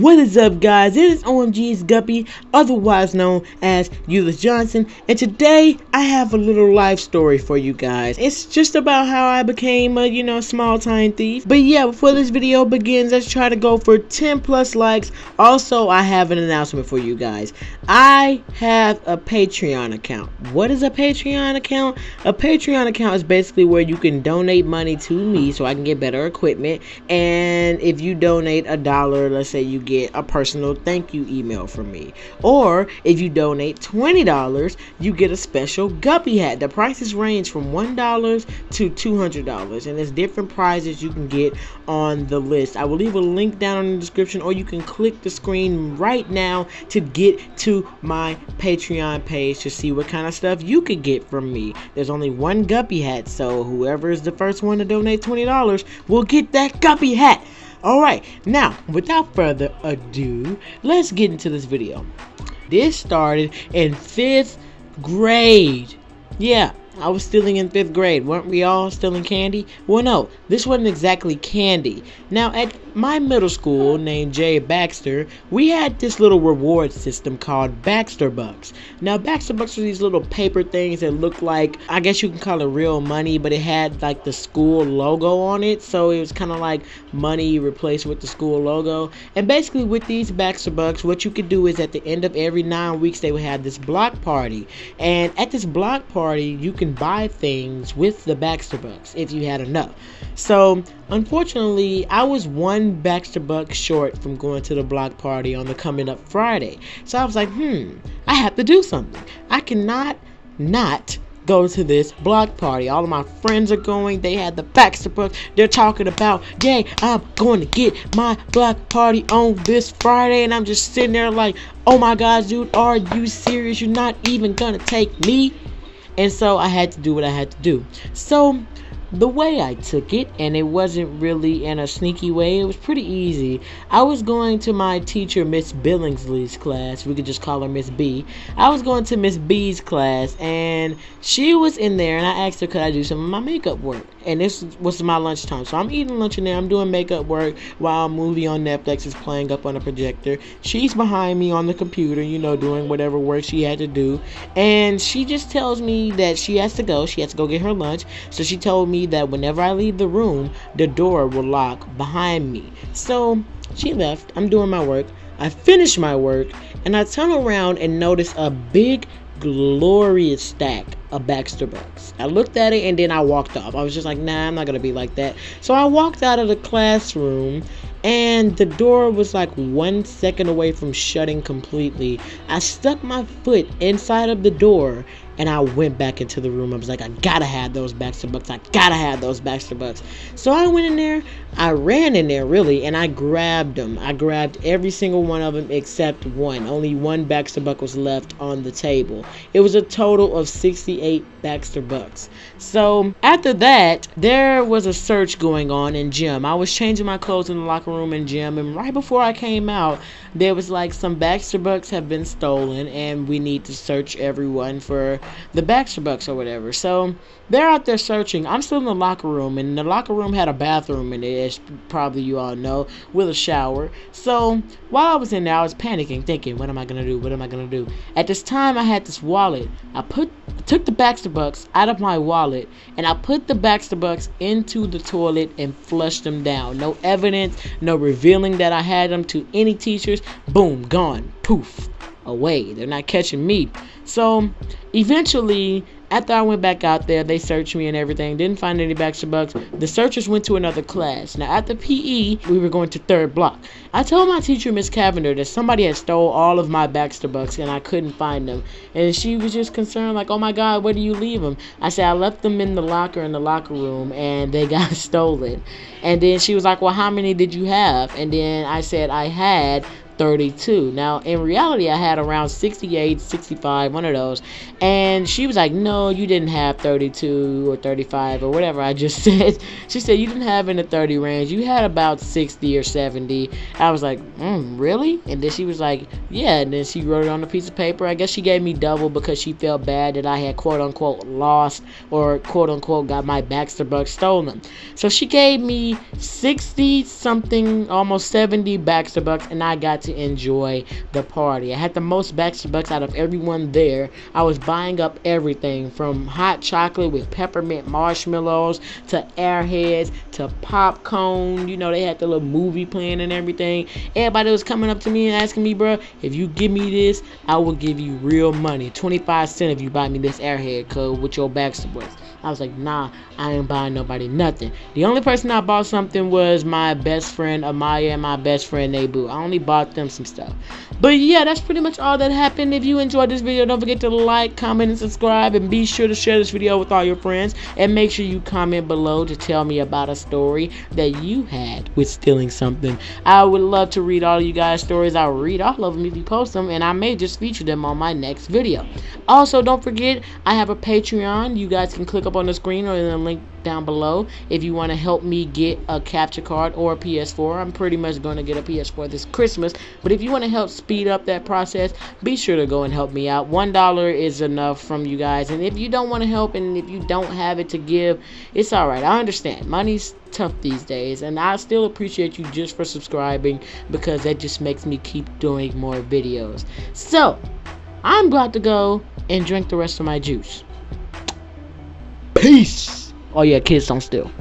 What is up, guys? It is OMG's Guppey, otherwise known as Euless Johnson, and today I have a little life story for you guys. It's just about how I became a, small-time thief. But yeah, before this video begins, let's try to go for 10 plus likes. Also, I have an announcement for you guys. I have a Patreon account. What is a Patreon account? A Patreon account is basically where you can donate money to me so I can get better equipment, and if you donate $1, let's say you get a personal thank you email from me. Or if you donate $20, you get a special Guppey hat. The prices range from $1 to $200, and there's different prizes you can get on the list. I will leave a link down in the description, or you can click the screen right now to get to my Patreon page to see what kind of stuff you could get from me. There's only one Guppey hat, so whoever is the first one to donate $20 will get that Guppey hat. Alright, now, without further ado, let's get into this video. This started in 5th grade. Yeah, I was stealing in 5th grade. Weren't we all stealing candy? Well, no, this wasn't exactly candy. Now, at my middle school, named J. Baxter, we had this little reward system called Baxter Bucks. Now, Baxter Bucks were these little paper things that looked like, I guess you can call it real money, but it had like the school logo on it. So it was kind of like money replaced with the school logo. And basically with these Baxter Bucks, what you could do is at the end of every 9 weeks, they would have this block party. And at this block party, you can buy things with the Baxter Bucks if you had enough. So unfortunately, I was one Baxter Buck short from going to the block party on the coming up Friday. So I was like, I have to do something. I cannot not go to this block party. All of my friends are going. They had the Baxter Bucks. They're talking about, yay, I'm going to get my block party on this Friday. And I'm just sitting there like, oh my gosh, dude, are you serious? You're not even gonna take me? And so I had to do what I had to do. So the way I took it, and it wasn't really in a sneaky way, it was pretty easy. I was going to my teacher, Miss Billingsley's class. We could just call her Miss B. I was going to Miss B's class, and she was in there, and I asked her, could I do some of my makeup work? And this was my lunchtime. So I'm eating lunch in there. I'm doing makeup work while a movie on Netflix is playing up on a projector. She's behind me on the computer, doing whatever work she had to do. And she just tells me that she has to go. She has to go get her lunch. So she told me that whenever I leave the room, the door will lock behind me. So she left. I'm doing my work. I finish my work, and I turn around and notice a big, glorious stack of Baxter Bucks. I looked at it and then I walked off. I was just like, nah, I'm not gonna be like that. So I walked out of the classroom, and the door was like 1 second away from shutting completely. I stuck my foot inside of the door, and I went back into the room. I was like, I gotta have those Baxter Bucks. I gotta have those Baxter Bucks. So I went in there. I ran in there, really, and I grabbed them. I grabbed every single one of them except one. Only one Baxter Buck was left on the table. It was a total of 68 Baxter Bucks. So after that, there was a search going on in gym. I was changing my clothes in the locker room in gym, and right before I came out, there was like, some Baxter Bucks have been stolen, and we need to search everyone for the Baxter Bucks or whatever. So they're out there searching. I'm still in the locker room, and the locker room had a bathroom in it, as probably you all know, with a shower. So while I was in there, I was panicking, thinking, what am I gonna do? What am I gonna do? At this time, I had this wallet. I took the Baxter Bucks out of my wallet, and I put the Baxter Bucks into the toilet and flushed them down. No evidence, no revealing that I had them to any teachers. Boom, gone, poof, away. They're not catching me. So eventually, after I went back out there, they searched me and everything. Didn't find any Baxter Bucks. The searchers went to another class. Now, after PE, we were going to 3rd block. I told my teacher, Miss Cavender, that somebody had stole all of my Baxter Bucks and I couldn't find them. And she was just concerned, like, oh my God, where do you leave them? I said, I left them in the locker room, and they got stolen. And then she was like, well, how many did you have? And then I said, I had 32. Now, in reality, I had around 68, 65, one of those. And she was like, no, you didn't have 32 or 35 or whatever I just said. She said, you didn't have in the 30 range. You had about 60 or 70. I was like, really? And then she was like, yeah. And then she wrote it on a piece of paper. I guess she gave me double because she felt bad that I had quote unquote lost or quote unquote got my Baxter Bucks stolen. So she gave me 60 something, almost 70 Baxter Bucks, and I got to enjoy the party. I had the most Baxter Bucks out of everyone there. I was buying up everything from hot chocolate with peppermint marshmallows to Airheads to popcorn. You know, they had the little movie playing and everything. Everybody was coming up to me and asking me, bro, if you give me this, I will give you real money. 25 cents if you buy me this Airhead code with your Baxter Bucks. I was like, nah, I ain't buying nobody nothing. The only person I bought something was my best friend Amaya and my best friend Nebu. I only bought them some stuff. But yeah, that's pretty much all that happened. If you enjoyed this video, don't forget to like, comment, and subscribe. And be sure to share this video with all your friends. And make sure you comment below to tell me about a story that you had with stealing something. I would love to read all of you guys' stories. I'll read all of them if you post them. And I may just feature them on my next video. Also, don't forget, I have a Patreon. You guys can click up on the screen or in the link down below if you want to help me get a capture card or a PS4. I'm pretty much going to get a PS4 this Christmas, but if you want to help speed up that process, be sure to go and help me out. $1 is enough from you guys, and if you don't want to help and if you don't have it to give, it's alright. I understand money's tough these days, and I still appreciate you just for subscribing, because that just makes me keep doing more videos. So I'm about to go and drink the rest of my juice. Peace. Oh yeah, kids don't steal.